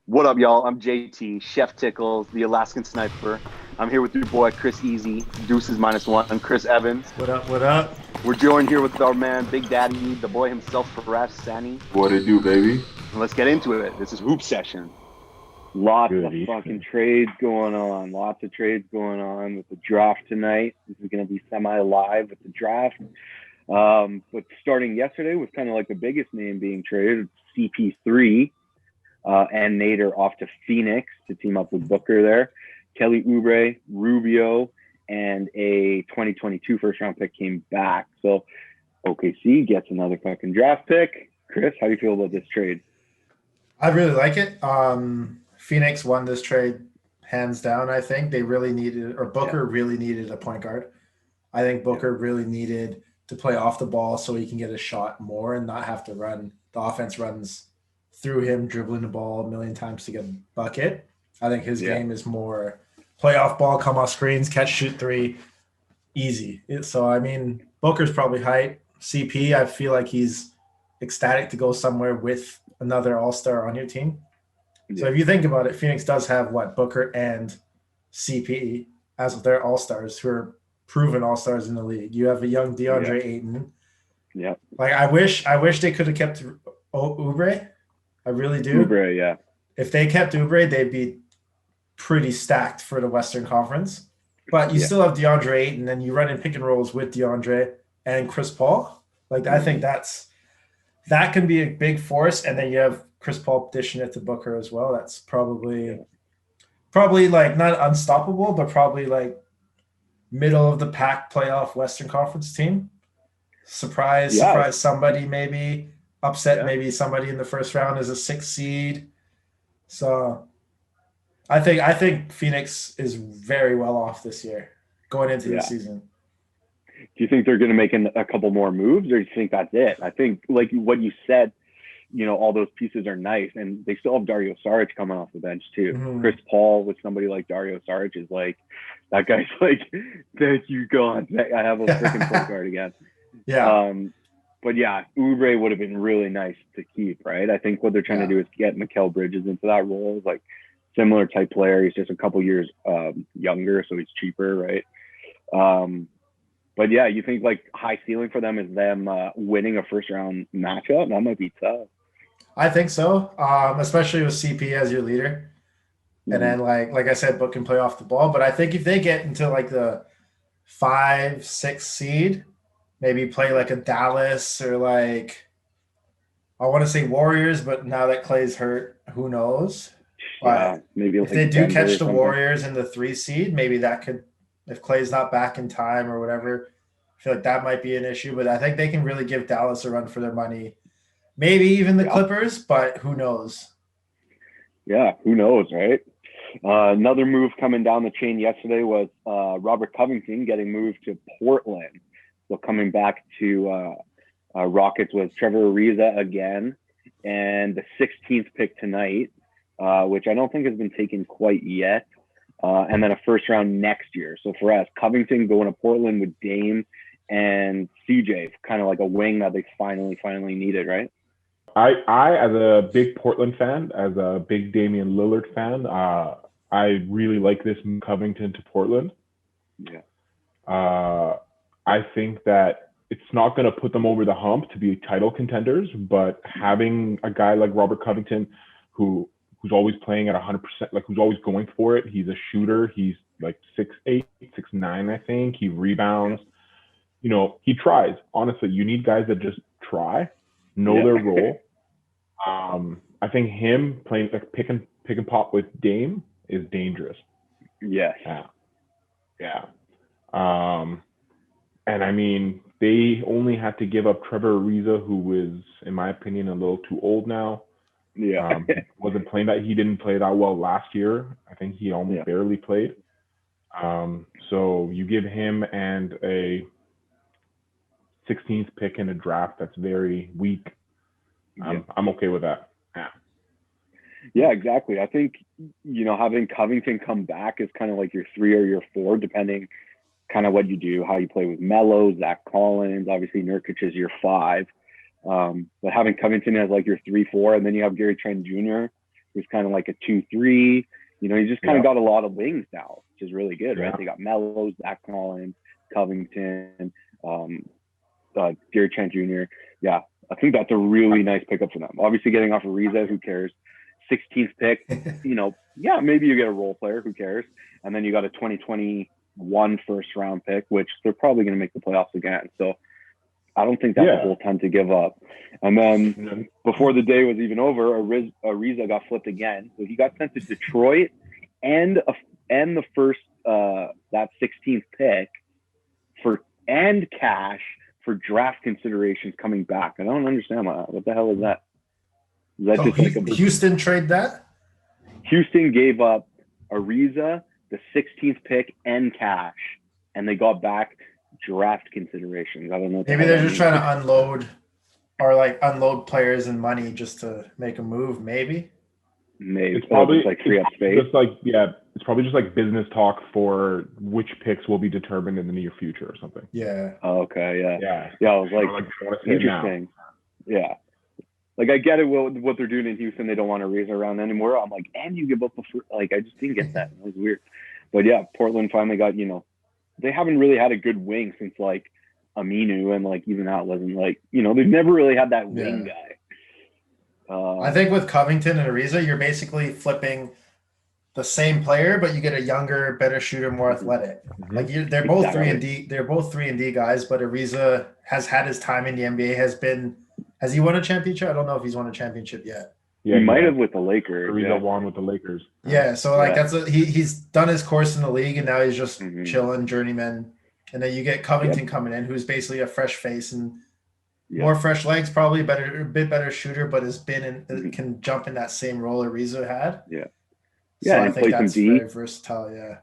What up, y'all? I'm JT, Chef Tickles, the Alaskan Sniper. I'm here with your boy Chris Easy, Deuces -1, Chris Evans. What up? What up? We're joined here with our man, Big Daddy, the boy himself, Faraz Sani. What it do, baby? And let's get into it. This is Hoop Session. Lots Good of fucking trades going on. Lots of trades going on with the draft tonight. This is going to be semi-live with the draft. But starting yesterday was kind of like the biggest name being traded, CP3. And Nader off to Phoenix to team up with Booker there. Kelly Oubre, Rubio, and a 2022 first round pick came back. So OKC gets another fucking draft pick. Chris, how do you feel about this trade? I really like it. Phoenix won this trade hands down. I think they really needed, or Booker really needed a point guard. I think Booker really needed to play off the ball so he can get a shot more and not have to run. The offense runs through him, dribbling the ball a million times to get a bucket. I think his game is more play off ball, come off screens, catch, shoot three, easy. So, I mean, Booker's probably hype. CP, I feel like he's ecstatic to go somewhere with another all-star on your team. So if you think about it, Phoenix does have Booker and CP as their all-stars who are proven all-stars in the league. You have a young DeAndre Ayton. Yeah. Like I wish they could have kept Oubre. I really do. Oubre, yeah. If they kept Oubre, they'd be pretty stacked for the Western Conference. But you still have DeAndre Ayton, and you run in pick and rolls with DeAndre and Chris Paul. I think that can be a big force. And then you have Chris Paul dishing it to Booker as well. That's probably like not unstoppable, but probably like middle of the pack playoff Western Conference team. Surprise somebody maybe. Upset maybe somebody in the first round as a 6th seed. So I think Phoenix is very well off this year going into the season. Do you think they're going to make a couple more moves, or do you think that's it? I think, like what you said, all those pieces are nice, and they still have Dario Saric coming off the bench too. Mm-hmm. Chris Paul with somebody like Dario Saric is like, that guy's like, thank you God, I have a freaking point guard again. Yeah. But yeah, Oubre would have been really nice to keep, right? I think what they're trying to do is get Mikal Bridges into that role. Like similar type player. He's just a couple years younger, so he's cheaper, right? But yeah, you think like high ceiling for them is them winning a first round matchup? That might be tough. I think so, especially with CP as your leader. Mm-hmm. And then like I said, Book can play off the ball. But I think if they get into like the 5-6 seed, maybe play like a Dallas or like, I want to say Warriors, but now that Clay's hurt, who knows? Yeah, maybe if they do catch the Warriors in the 3 seed, maybe that could, if Clay's not back in time or whatever, I feel like that might be an issue. But I think they can really give Dallas a run for their money. Maybe even the Clippers, but who knows? Yeah, who knows, right? Another move coming down the chain yesterday was Robert Covington getting moved to Portland. So coming back to Rockets was Trevor Ariza again, and the 16th pick tonight, which I don't think has been taken quite yet, and then a first round next year. So for us, Covington going to Portland with Dame and CJ, kind of like a wing that they finally needed, right? I as a big Portland fan, as a big Damian Lillard fan, I really like this Covington to Portland. Yeah. I think that it's not going to put them over the hump to be title contenders, but having a guy like Robert Covington who's always playing at 100%, like who's always going for it. He's a shooter. He's like 6'8", 6'9", I think. He rebounds. He tries. Honestly, you need guys that just try, know their role. I think him playing like pick and pop with Dame is dangerous. Yes. Yeah. And I mean, they only had to give up Trevor Ariza, who is, in my opinion, a little too old now. Yeah. Wasn't playing that. He didn't play that well last year. I think he almost barely played. So you give him and a 16th pick in a draft that's very weak. I'm okay with that. Yeah, exactly. I think, having Covington come back is kind of like your 3 or your 4, depending kind of what you do, how you play with Melo, Zach Collins. Obviously, Nurkic is your 5. But having Covington as like your 3-4, and then you have Gary Trent Jr., who's kind of like a 2-3. You know, he's just kind of Yeah. got a lot of wings now, which is really good, right? Yeah. They got Mello, Zach Collins, Covington, Gary Trent Jr. Yeah, I think that's a really nice pickup for them. Obviously, getting off of Ariza, who cares? 16th pick, you know, yeah, maybe you get a role player, who cares? And then you got a 2021 first round pick, which they're probably going to make the playoffs again. So I don't think that's a whole ton to give up. And then before the day was even over, Ariza got flipped again. So he got sent to Detroit and the first that 16th pick and cash for draft considerations coming back. I don't understand what the hell is that? Is that So just like Houston trade that? Houston gave up Ariza, the 16th pick, and cash, and they got back draft considerations. I don't know. Maybe they're just trying to unload players and money just to make a move. Maybe Maybe it's probably like free up space. Just like it's probably just like business talk for which picks will be determined in the near future or something. Yeah. Oh, okay. Yeah. Yeah. I was like, I want to say it now. interesting. Yeah. Like I get it. What they're doing in Houston, they don't want to raise around anymore. I'm like, and you give up like I just didn't get that. It was weird. But yeah, Portland finally got, you know, they haven't really had a good wing since like Aminu, and like even that wasn't like, you know, they've never really had that wing guy. I think with Covington and Ariza, you're basically flipping the same player, but you get a younger, better shooter, more athletic. Mm-hmm. Like they're both 3-and-D. They're both 3-and-D guys, but Ariza has had his time in the NBA. Has he won a championship? I don't know if he's won a championship yet. Yeah, he might have with the Lakers. Ariza won with the Lakers. Yeah, so like he's done his course in the league, and now he's just chilling, journeyman. And then you get Covington coming in, who's basically a fresh face and more fresh legs, probably a bit better shooter, but has been in can jump in that same role Ariza had. Yeah. So I think that's very versatile. Yeah.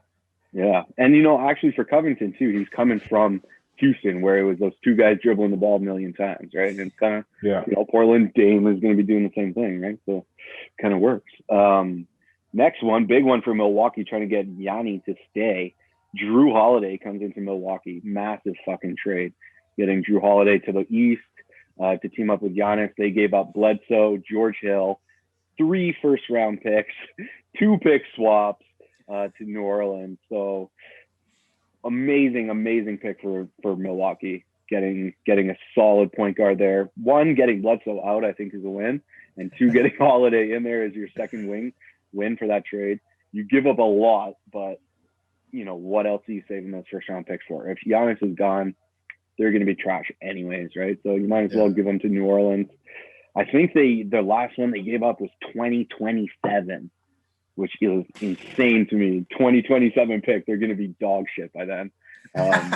Yeah, and you know, actually for Covington too, he's coming from Houston, where it was those two guys dribbling the ball a million times, right? And it's kind of, you know, Portland, Dame is going to be doing the same thing, right? So kind of works. Next one, big one for Milwaukee, trying to get Yanni to stay. Drew Holiday comes into Milwaukee. Massive fucking trade. Getting Drew Holiday to the East to team up with Giannis. They gave up Bledsoe, George Hill, 3 first-round picks, 2 pick swaps to New Orleans. So amazing pick for Milwaukee. Getting a solid point guard there. 1, getting Bledsoe out, I think, is a win. And 2, getting Holiday in there as your second win for that trade. You give up a lot, but you know, what else are you saving those first round picks for? If Giannis is gone, they're going to be trash anyways, right? So you might as well give them to New Orleans. I think the last one they gave up was 2027, which is insane to me. 2027 pick. They're going to be dog shit by then. And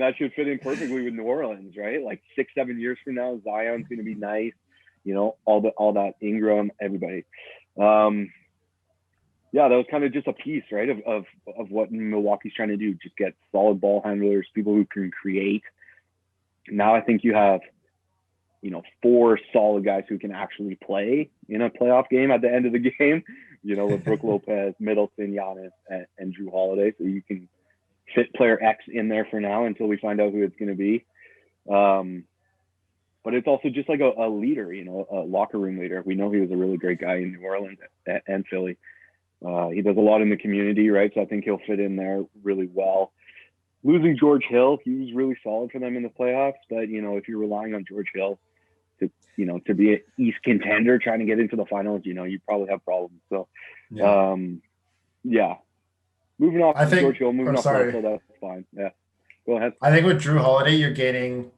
that should fit in perfectly with New Orleans, right? Like 6-7 years from now, Zion's going to be nice. You know, all that Ingram, everybody. Yeah, that was kind of just a piece, right, of what Milwaukee's trying to do. Just get solid ball handlers, people who can create. Now I think you have, you know, 4 solid guys who can actually play in a playoff game at the end of the game, you know, with Brook Lopez, Middleton, Giannis, and Drew Holiday. So you can fit player X in there for now until we find out who it's going to be. But it's also just like a leader, you know, a locker room leader. We know he was a really great guy in New Orleans and Philly. He does a lot in the community, right? So I think he'll fit in there really well. Losing George Hill, he was really solid for them in the playoffs. But, you know, if you're relying on George Hill to be an East contender trying to get into the finals, you know, you probably have problems. So, moving off to George Hill, so that's fine. Yeah, go ahead. I think with Drew Holiday, you're gaining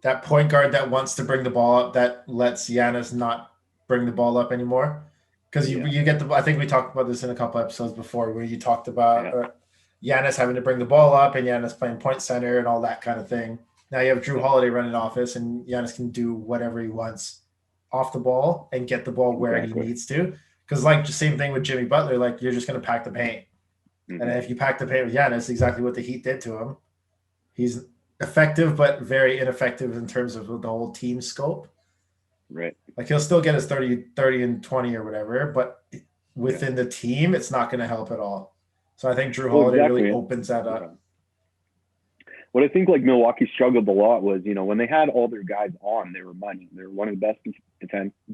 that point guard that wants to bring the ball up, that lets Giannis not bring the ball up anymore. Because you get I think we talked about this in a couple episodes before, where you talked about Giannis having to bring the ball up and Giannis playing point center and all that kind of thing. Now you have Drew Holiday running offense, and Giannis can do whatever he wants off the ball and get the ball where he needs to. Because like the same thing with Jimmy Butler, like you're just going to pack the paint. Mm-hmm. And if you pack the paint with Giannis, exactly what the Heat did to him. He's effective, but very ineffective in terms of the whole team scope. Right. Like he'll still get his 30 and 20 or whatever, but within the team, it's not going to help at all. So I think Drew Holiday really opens that up. what I think like Milwaukee struggled a lot was, when they had all their guys on, they were money. They were one of the best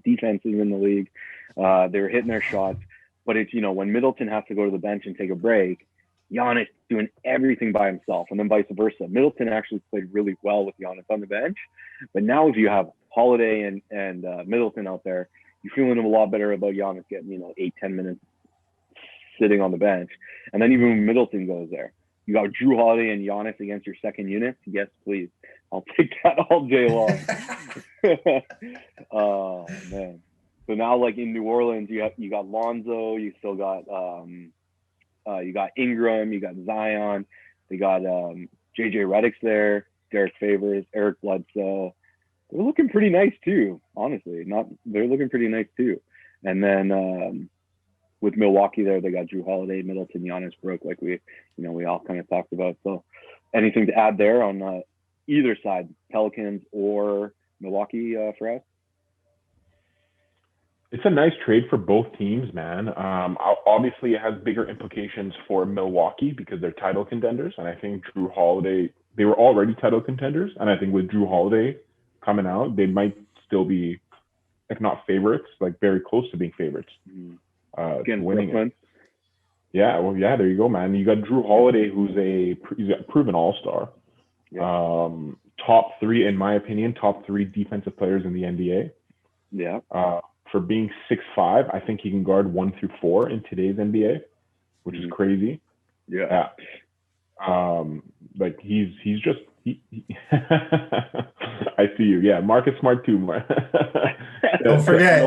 defenses in the league. They were hitting their shots. But it's, when Middleton has to go to the bench and take a break, Giannis doing everything by himself, and then vice versa. Middleton actually played really well with Giannis on the bench. But now if you have Holiday and Middleton out there, you're feeling a lot better about Giannis getting, 8-10 minutes sitting on the bench. And then even when Middleton goes there, you got Drew Holiday and Giannis against your second unit. Yes, please. I'll take that all day long. Oh, man. So now, like in New Orleans, you got Lonzo, you still got you got Ingram, you got Zion, they got JJ Redick's there, Derek Favors, Eric Bledsoe. They're looking pretty nice too, honestly. They're looking pretty nice too. And then with Milwaukee there, they got Drew Holiday, Middleton, Giannis, Brook, like we all kind of talked about. So anything to add there on either side, Pelicans or Milwaukee, for us? It's a nice trade for both teams, man. Obviously, it has bigger implications for Milwaukee because they're title contenders. And I think Drew Holiday, they were already title contenders. And I think with Drew Holiday coming out, they might still be, if not favorites, like very close to being favorites. Again, winning it. Yeah, well, yeah, there you go, man. You got Drew Holiday, who's he's a proven all-star. Yeah. Top three, in my opinion, top three defensive players in the NBA. Yeah. For being 6'5", I think he can guard 1 through 4 in today's NBA, which is crazy. Yeah. Like he's just I see you. Yeah, Marcus Smart too. Don't forget.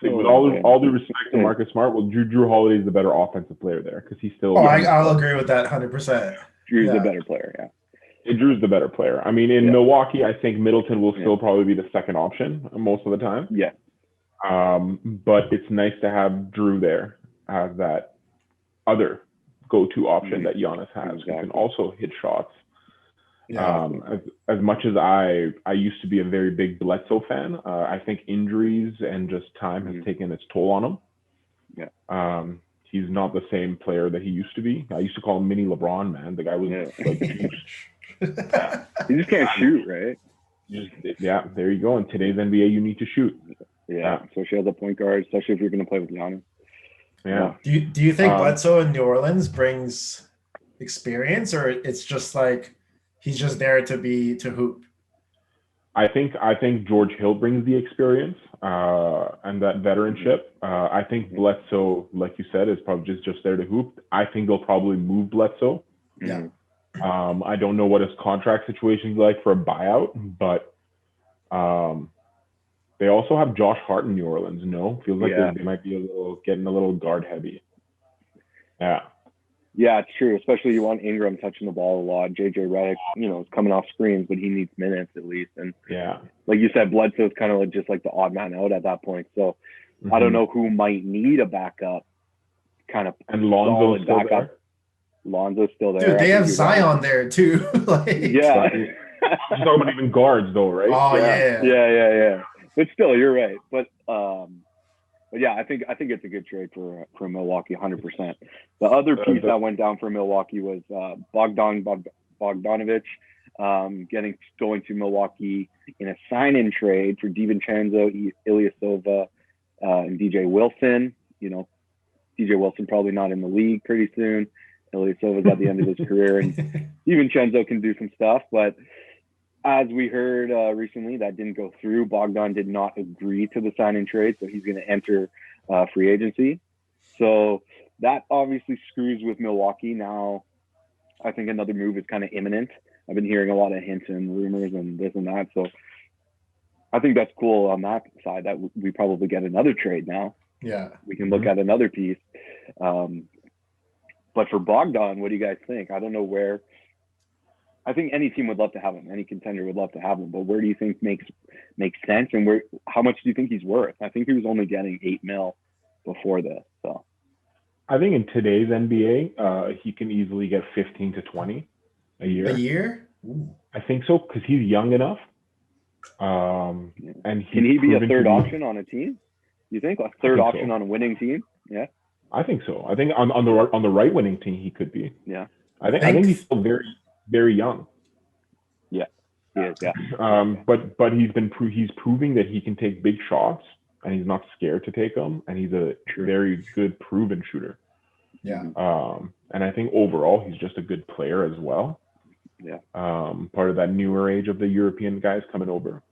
With all due respect to Marcus Smart, well, Drew Holiday is the better offensive player there because he's still. I'll agree with that 100%. Drew's the better player. Yeah. Drew's the better player. I mean, in Milwaukee, I think Middleton will still probably be the second option most of the time. Yeah. But it's nice to have Drew there as that other go-to option that Giannis has. Exactly. Who can also hit shots. Yeah. As much as I used to be a very big Bledsoe fan, I think injuries and just time has taken its toll on him. Yeah. He's not the same player that he used to be. I used to call him Mini LeBron, man. The guy was like he just can't shoot, right? There you go. In today's NBA, you need to shoot. Yeah, especially as a point guard, especially if you're going to play with Giannis. Yeah. Do you think Bledsoe in New Orleans brings experience, or it's just like he's just there to hoop? I think George Hill brings the experience and that veteranship. I think Bledsoe, like you said, is probably just there to hoop. I think they'll probably move Bledsoe. Yeah. I don't know what his contract situation is like for a buyout, but they also have Josh Hart in New Orleans. No, feels like they might be getting a little guard heavy. Yeah. Yeah, it's true. Especially you want Ingram touching the ball a lot. JJ Redick, is coming off screens, but he needs minutes at least. And like you said, Bledsoe's kind of just like the odd man out at that point. So I don't know who might need a backup. And Lonzo's still backup. there. Lonzo's still there. Dude, they have Zion there too. Yeah. You're talking about even guards though, right? Oh yeah. But still, you're right. But yeah, I think it's a good trade for Milwaukee, 100%. The other piece that went down for Milwaukee was Bogdanovic going to Milwaukee in a sign-in trade for DiVincenzo, Ilyasova, and DJ Wilson. DJ Wilson probably not in the league pretty soon. Ilyasova's at the end of his career, and DiVincenzo can do some stuff, but as we heard recently, that didn't go through. Bogdan did not agree to the sign-in trade, so he's going to enter free agency. So that obviously screws with Milwaukee. Now, I think another move is kind of imminent. I've been hearing a lot of hints and rumors and this and that. So I think that's cool on that side that we probably get another trade now. Yeah. We can look at another piece. But for Bogdan, what do you guys think? I don't know where. I think any team would love to have him. Any contender would love to have him. But where do you think makes sense? And how much do you think he's worth? I think he was only getting $8 million before this. So I think in today's NBA, he can easily get 15 to 20 a year. A year? Ooh. I think so because he's young enough. And can he be a third option on a team? You think a third option on a winning team? Yeah. I think so. I think on the right winning team he could be. Yeah. I think he's still very, very young. Yeah, he is. Yeah. But he's proving that he can take big shots, and he's not scared to take them, and he's a very good proven shooter. Yeah. And I think overall he's just a good player as well. Yeah. Part of that newer age of the European guys coming over.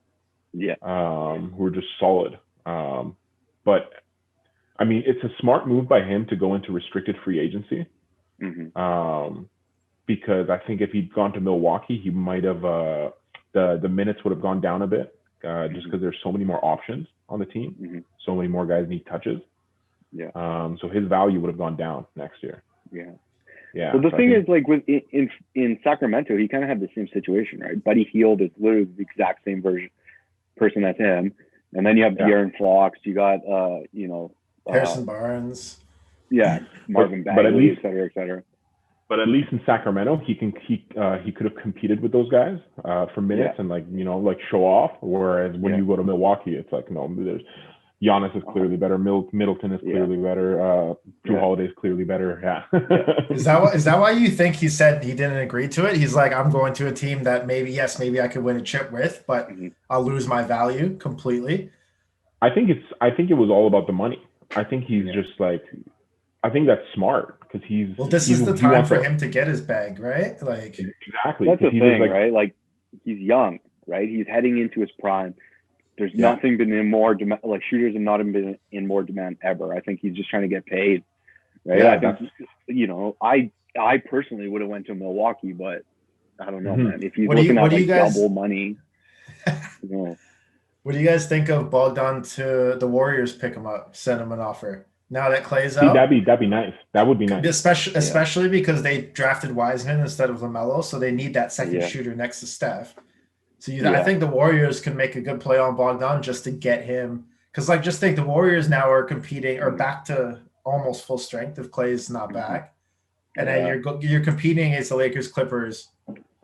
Yeah. Who are just solid. But I mean, it's a smart move by him to go into restricted free agency. Because I think if he'd gone to Milwaukee, he might have the minutes would have gone down a bit, just because there's so many more options on the team. So many more guys need touches. Yeah. So his value would have gone down next year. Yeah. Yeah. Well, the thing is, like in Sacramento, he kind of had the same situation, right? Buddy Hield is literally the exact same person as him, and then you have De'Aaron Fox. You got Harrison Barnes. Yeah, Marvin Bagley, et cetera. But at least in Sacramento, he could have competed with those guys for minutes and like show off. Whereas when you go to Milwaukee, it's like no, there's Giannis is clearly better. Middleton is clearly better. Drew Holiday is clearly better. Yeah. Is that why you think he said he didn't agree to it? He's like, I'm going to a team that maybe I could win a chip with, but I'll lose my value completely. I think it was all about the money. I think he's just like, I think that's smart because this is the time for him to get his bag, right? Like exactly. That's the thing, right? Like he's young, right? He's heading into his prime. There's nothing been in more demand. Like shooters have not been in more demand ever. I think he's just trying to get paid, right? Yeah, I think I personally would have went to Milwaukee, but I don't know, man. If he's looking at like double money, What do you guys think of Bogdan to the Warriors pick him up, send him an offer? Now that Clay's out, that'd be nice. That would be nice, especially because they drafted Wiseman instead of LaMelo, so they need that second shooter next to Steph. So I think the Warriors can make a good play on Bogdan just to get him, because like just think the Warriors now are competing or back to almost full strength if Clay's not back, and then you're competing against the Lakers, Clippers,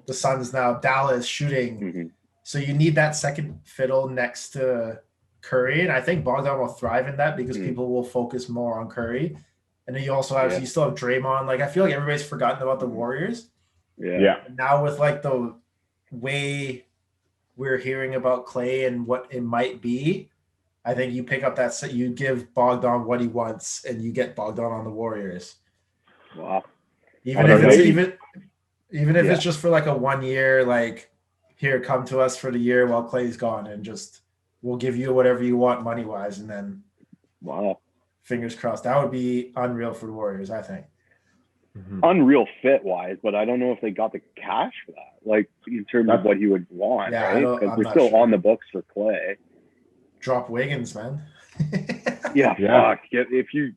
the Suns now, Dallas shooting. So you need that second fiddle next to Curry, and I think Bogdan will thrive in that because people will focus more on Curry. And then you also have you still have Draymond. Like I feel like everybody's forgotten about the Warriors. Yeah. Now with like the way we're hearing about Clay and what it might be, I think you pick up that set, you give Bogdan what he wants, and you get Bogdan on the Warriors. Wow. Even if it's just for like a 1 year, like here, come to us for the year while Clay's gone, and just we'll give you whatever you want money wise, and then fingers crossed. That would be unreal for the Warriors, I think. Unreal fit wise, but I don't know if they got the cash for that. Like in terms of what he would want, right? Because we're still on the books for Clay. Drop Wiggins, man. Fuck. If you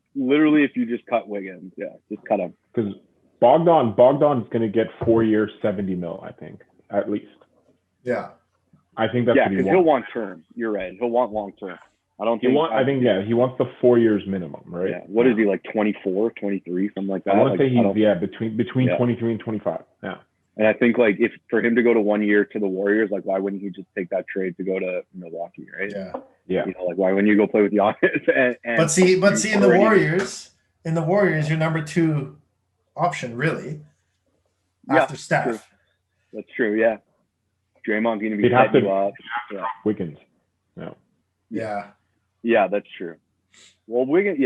just cut Wiggins, just cut him. Because Bogdan's going to get 4 years, 70 mil, I think, at least. Yeah. I think that's what he wants. He'll want term. You're right. He'll want long term. I don't think he wants the 4 years minimum, right? Yeah. What is he, like 24, 23, something like that? I want to say he's between 23 and 25. Yeah. And I think like if for him to go to 1 year to the Warriors, like why wouldn't he just take that trade to go to Milwaukee, right? Yeah. Like why wouldn't you go play with Giannis? But see in the Warriors, your number 2 option really after Steph. True. That's true. Yeah. Draymond's going to be setting you up. Wiggins. Yeah, that's true. Well, Wiggins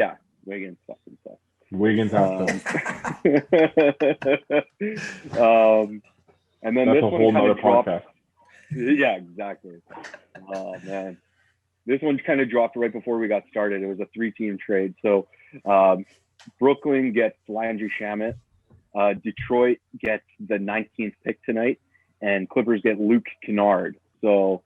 fucking stuff. Wiggins has and then that's this a whole nother podcast. Yeah, exactly. Oh man, this one kind of dropped right before we got started. It was a 3-team trade. So Brooklyn gets Landry Shamet. Detroit gets the 19th pick tonight, and Clippers get Luke Kennard. So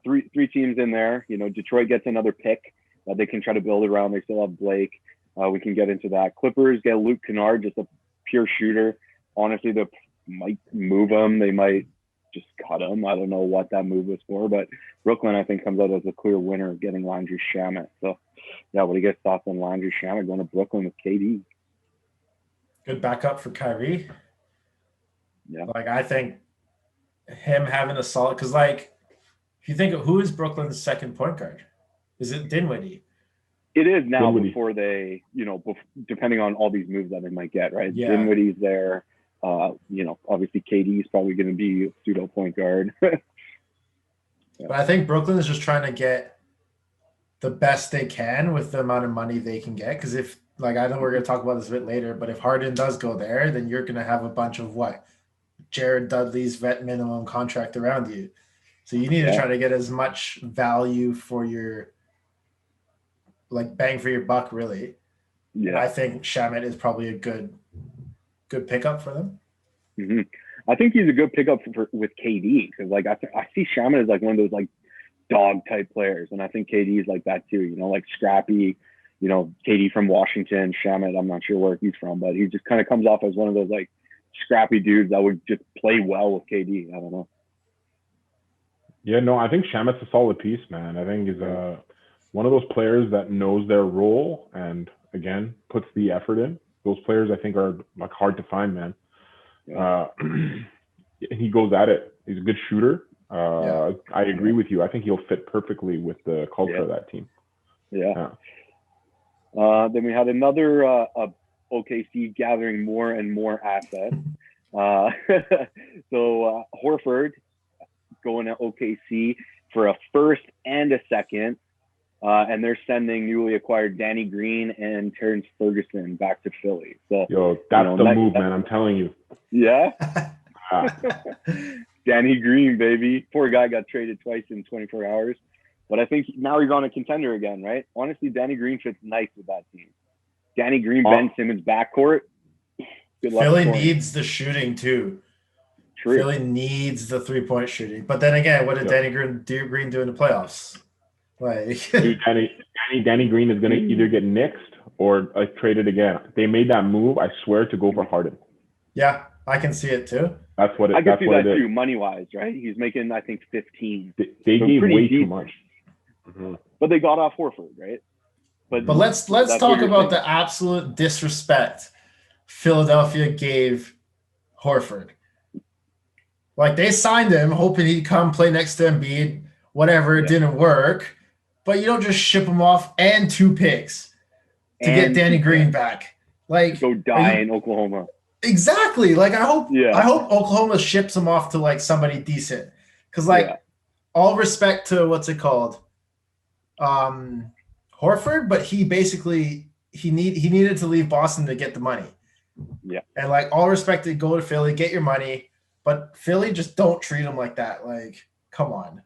three teams in there. Detroit gets another pick that they can try to build around. They still have Blake. We can get into that. Clippers get Luke Kennard, just a pure shooter. Honestly, they might move him. They might just cut him. I don't know what that move was for, but Brooklyn, I think, comes out as a clear winner getting Landry Shamet. So, what do you guys thoughts on Landry Shamet going to Brooklyn with KD? Good backup for Kyrie. Yeah. Like, I think him having a solid – because, like, if you think of who is Brooklyn's second point guard? Is it Dinwiddie? It is now before they, depending on all these moves that they might get, right? Yeah. Dinwiddie's there. Obviously KD is probably going to be a pseudo point guard. But I think Brooklyn is just trying to get the best they can with the amount of money they can get. Because if, like, I know we're going to talk about this a bit later, but if Harden does go there, then you're going to have a bunch of Jared Dudley's vet minimum contract around you. So you need to try to get as much value for your, like, bang for your buck, really. Yeah. And I think Shamet is probably a good pickup for them. Mm-hmm. I think he's a good pickup with KD because, like, I see Shamet as like one of those like dog type players, and I think KD is like that too. Like scrappy. KD from Washington, Shamet. I'm not sure where he's from, but he just kind of comes off as one of those like scrappy dudes that would just play well with KD. I don't know. Yeah, no, I think Shamet's a solid piece, man. I think he's one of those players that knows their role and again puts the effort in. Those players I think are like hard to find, man. Yeah. He goes at it. He's a good shooter. I agree with you. I think he'll fit perfectly with the culture of that team. Yeah. Then we had another OKC gathering more and more assets. So Horford going to OKC for a first and a second. And they're sending newly acquired Danny Green and Terrence Ferguson back to Philly. So, that's the move, man. I'm telling you. Yeah. Danny Green, baby. Poor guy got traded twice in 24 hours. But I think now he's on a contender again, right? Honestly, Danny Green fits nice with that team. Danny Green, Ben Simmons backcourt. Good luck. Philly needs the shooting too. True. Philly needs the 3-point shooting. But then again, what did Danny Green do in the playoffs? Like Danny Green is going to either get nixed or traded again. They made that move, I swear, to go for Harden. Yeah, I can see it too. I can see that too, money-wise, right? He's making, I think, 15. They gave way too much. Mm-hmm. But they got off Horford, right? But let's talk about the absolute disrespect Philadelphia gave Horford. Like, they signed him hoping he'd come play next to Embiid. Whatever, it didn't work. But you don't just ship him off and 2 picks to get Danny Green back. Like, go die in Oklahoma. Exactly. Like, I hope Oklahoma ships him off to like somebody decent. Because all respect to what's it called, Horford, but he basically he needed to leave Boston to get the money. Yeah. And like all respect to go to Philly, get your money, but Philly just don't treat him like that. Like, come on.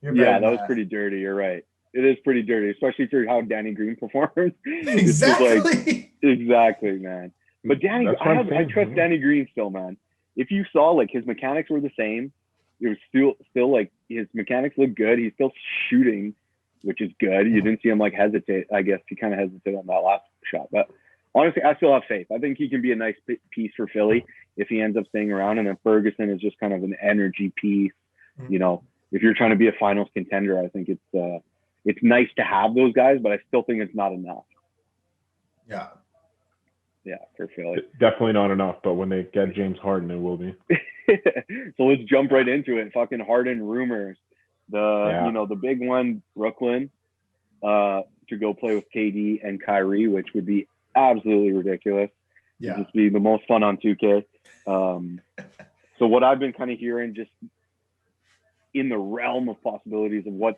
That was pretty dirty. You're right. It is pretty dirty, especially for how Danny Green performed. Exactly. Exactly, man. But Danny, I trust Danny Green still, man. If you saw, like, his mechanics were the same. It was still like his mechanics look good. He's still shooting, which is good. You didn't see him like hesitate. I guess he kind of hesitated on that last shot, but honestly, I still have faith. I think he can be a nice piece for Philly if he ends up staying around. And then Ferguson is just kind of an energy piece. If you're trying to be a finals contender, I think it's nice to have those guys, but I still think it's not enough. Yeah. Yeah, for Philly. Definitely not enough, but when they get James Harden, it will be. So let's jump right into it. Fucking Harden rumors. The big one, Brooklyn, to go play with KD and Kyrie, which would be absolutely ridiculous. Yeah. It'd just be the most fun on 2K. So what I've been kind of hearing, just in the realm of possibilities of what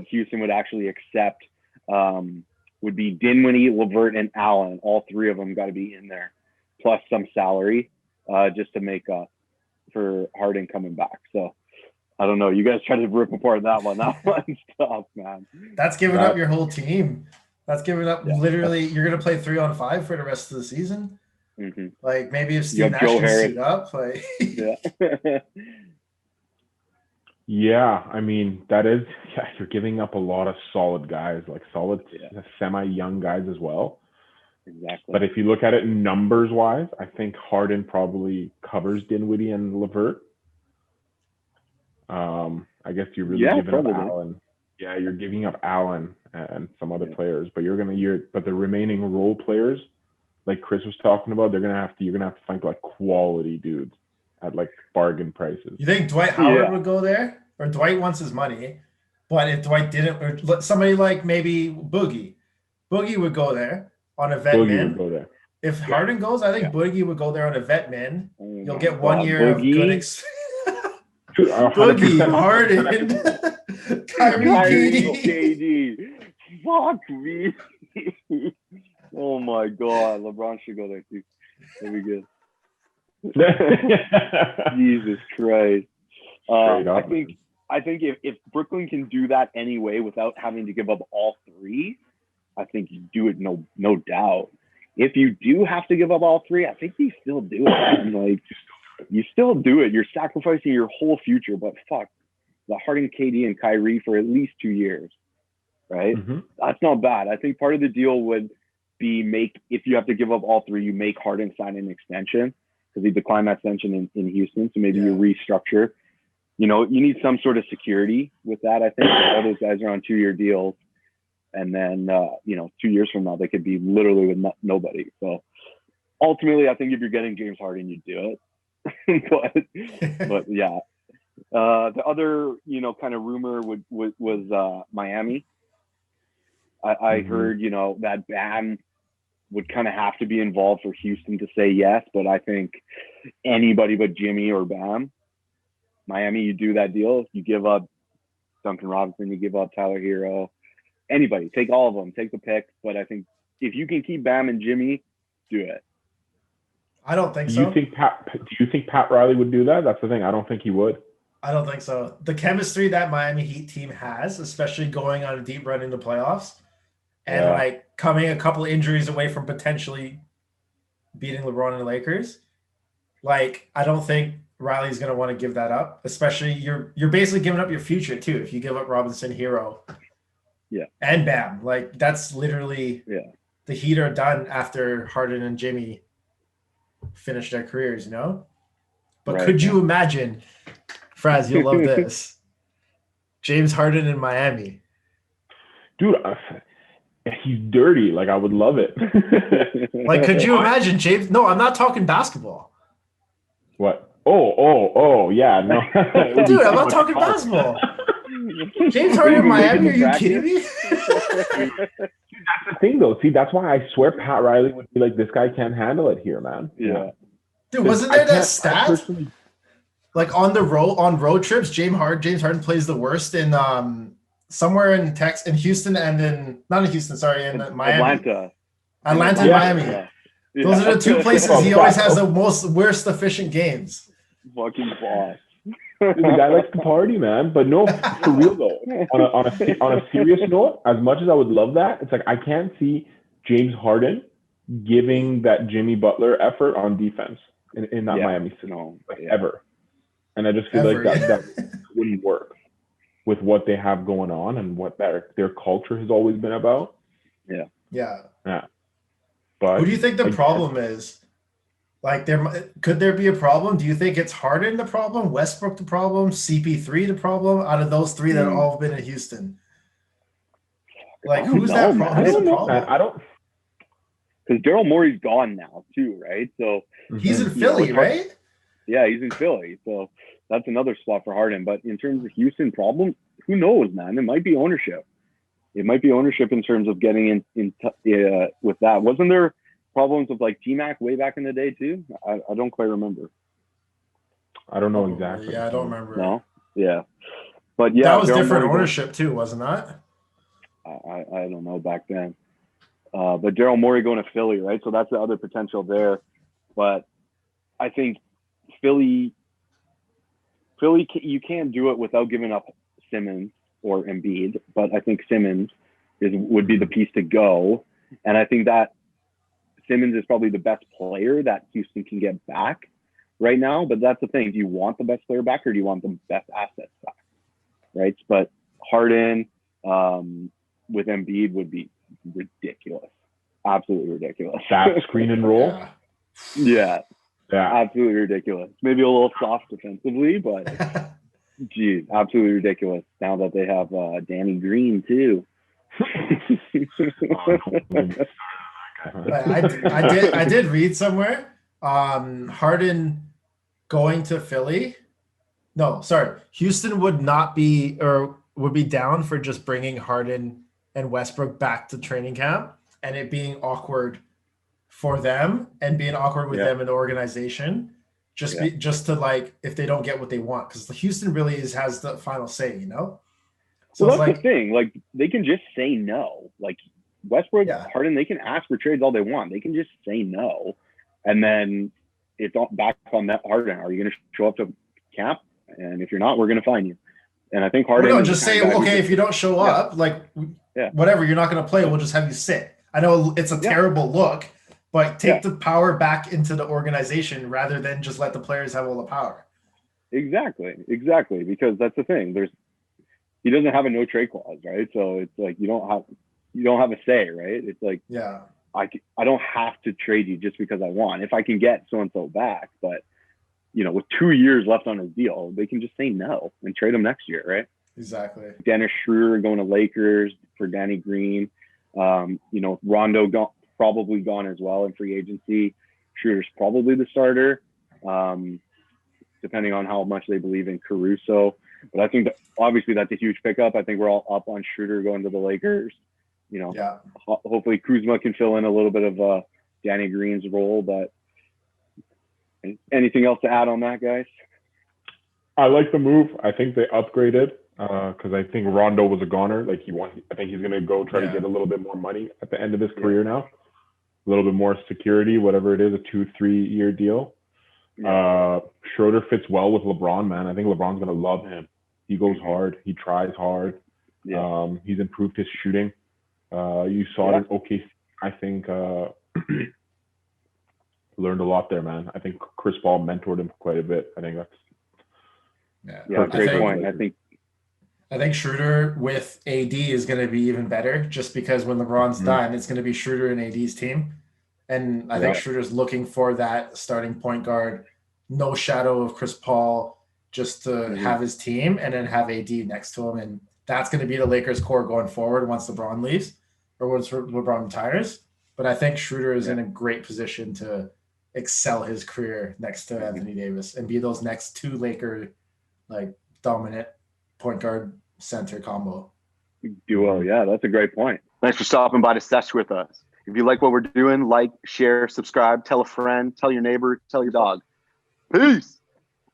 Houston would actually accept, would be Dinwiddie, LeVert, and Allen. All 3 of them got to be in there, plus some salary, just to make up for Harden coming back. So I don't know. You guys try to rip apart that one. That one's tough, man. That's giving up your whole team. That's giving up literally. You're gonna play 3-on-5 for the rest of the season. Mm-hmm. Like maybe if Steve Nash can suit up, like Yeah, I mean, you're giving up a lot of solid guys, like solid semi-young guys as well. Exactly. But if you look at it numbers-wise, I think Harden probably covers Dinwiddie and LeVert. I guess you're really giving up Allen. Yeah, you're giving up Allen and some other players, but but the remaining role players, like Chris was talking about, you're gonna have to find like quality dudes at like bargain prices. You think Dwight Howard would go there? Or Dwight wants his money, but if Dwight didn't, or somebody like maybe Boogie would go there on a vet Boogie min. would go there. If Harden goes, I think Boogie would go there on a vet min. Oh You'll my get 1 God, year of good Boogie. Boogie, 100%. Harden, Kyrie, Kyrie, KD. KD. Fuck me. Oh my God, LeBron should go there too. That'd be good. Jesus Christ. Straight up, I think if Brooklyn can do that anyway without having to give up all three, I think you do it no doubt. If you do have to give up all three, I think you still do it. Man. Like you still do it. You're sacrificing your whole future, but fuck the Harden, KD, and Kyrie for at least 2 years, right? Mm-hmm. That's not bad. I think part of the deal would be if you have to give up all three, you make Harden sign an extension because he declined that extension in Houston. So maybe you restructure. You know, you need some sort of security with that. I think all those guys are on 2-year deals. And then, 2 years from now, they could be literally with nobody. So ultimately, I think if you're getting James Harden, you do it. but yeah. The other, kind of rumor was Miami. I heard, that Bam would kind of have to be involved for Houston to say yes. But I think anybody but Jimmy or Bam, Miami, you do that deal. You give up Duncan Robinson, you give up Tyler Hero. Anybody, take all of them, take the pick. But I think if you can keep Bam and Jimmy, do it. I don't think do so. Do you think Pat Riley would do that? That's the thing. I don't think he would. I don't think so. The chemistry that Miami Heat team has, especially going on a deep run in the playoffs, and like coming a couple injuries away from potentially beating LeBron and the Lakers, like I don't think Riley's going to want to give that up. Especially you're basically giving up your future too if you give up Robinson, Hero. Yeah. And Bam. Like that's literally the Heat are done after Harden and Jimmy finish their careers, But could you imagine, Faraz, you'll love this. James Harden in Miami. Dude, he's dirty. Like I would love it. Like, could you imagine James? No, I'm not talking basketball. What? Oh, yeah. No. Dude, I'm not talking basketball. James Harden in Miami? Are you kidding me? That's the thing, though. See, that's why I swear Pat Riley would be like, this guy can't handle it here, man. Yeah. Dude, wasn't there that stat? Like on road trips, James Harden plays the worst in somewhere in Houston, and in not in Houston, sorry, in Miami. Atlanta and Miami. Yeah. Those are the two places he always has the worst efficient games. Fucking boss. The guy likes to party, man. But no, for real though. On a serious note, as much as I would love that, it's like I can't see James Harden giving that Jimmy Butler effort on defense in that Miami system, ever. And I just feel like that wouldn't work with what they have going on and what their culture has always been about. Yeah. But who do you think the problem is? Like, could there be a problem? Do you think it's Harden the problem, Westbrook the problem, CP3 the problem? Out of those three that have all been in Houston, like who's that problem? I don't know, man. I don't. Because Daryl Morey's gone now too, right? So he's in Philly, right? Yeah, he's in Philly. So that's another spot for Harden. But in terms of Houston problem, who knows, man? It might be ownership. It might be ownership in terms of getting in with that. Wasn't there problems with like T-Mac way back in the day too? I don't quite remember. I don't know exactly. Yeah, I don't remember. No? Yeah. But yeah. That was different ownership too, wasn't that? I don't know back then. But Daryl Morey going to Philly, right? So that's the other potential there. But I think Philly, you can't do it without giving up Simmons or Embiid. But I think Simmons would be the piece to go. And I think that Simmons is probably the best player that Houston can get back right now. But that's the thing. Do you want the best player back or do you want the best assets back? Right? But Harden with Embiid would be ridiculous. Absolutely ridiculous. That screen and roll? Yeah. Absolutely ridiculous. Maybe a little soft defensively, but geez, absolutely ridiculous. Now that they have Danny Green too. I did read somewhere Harden going to Philly. No, sorry. Houston would be down for just bringing Harden and Westbrook back to training camp and it being awkward for them and being awkward with Yeah. them in the organization. Just to like, if they don't get what they want, because Houston really has the final say, So Well, it's that's like, the thing. Like, they can just say no. Like, Westbrook, Yeah. Harden, they can ask for trades all they want. They can just say no. And then it's all back on that Harden. Are you going to show up to camp? And if you're not, we're going to fine you. And I think Harden. no, is the just kind say, of guy who okay, just- if you don't show up, like, whatever, you're not going to play. We'll just have you sit. I know it's a terrible look, but take the power back into the organization rather than just let the players have all the power. Exactly. Because that's the thing. He doesn't have a no trade clause, right? So it's like you don't have a say, right? It's like I don't have to trade you just because I want. If I can get so and so back, but with 2 years left on his deal, they can just say no and trade him next year, right? Exactly. Dennis Schroeder going to Lakers for Danny Green. Rondo probably gone as well in free agency. Schroeder's probably the starter, depending on how much they believe in Caruso. But I think that obviously that's a huge pickup. I think we're all up on Schroeder going to the Lakers. Hopefully Kuzma can fill in a little bit of Danny Green's role. But anything else to add on that, guys? I like the move. I think they upgraded because I think Rondo was a goner. I think he's going to go try to get a little bit more money at the end of his career now. A little bit more security, whatever it is, a 2-3 year deal. Schroeder fits well with LeBron, man. I think LeBron's going to love him. He goes hard. He tries hard. He's improved his shooting. You saw it in OKC. I think learned a lot there, man. I think Chris Paul mentored him quite a bit. I think that's great point. I think Schroeder with AD is going to be even better, just because when LeBron's done, it's going to be Schroeder and AD's team. And I think Schroeder's looking for that starting point guard, no shadow of Chris Paul, just to have his team and then have AD next to him. And that's going to be the Lakers' core going forward once LeBron leaves or once LeBron retires. But I think Schroeder is in a great position to excel his career next to Anthony Davis and be those next two Laker dominant point guard center combo. Duo, that's a great point. Thanks for stopping by to Sesh'n with us. If you like what we're doing, like, share, subscribe, tell a friend, tell your neighbor, tell your dog. Peace.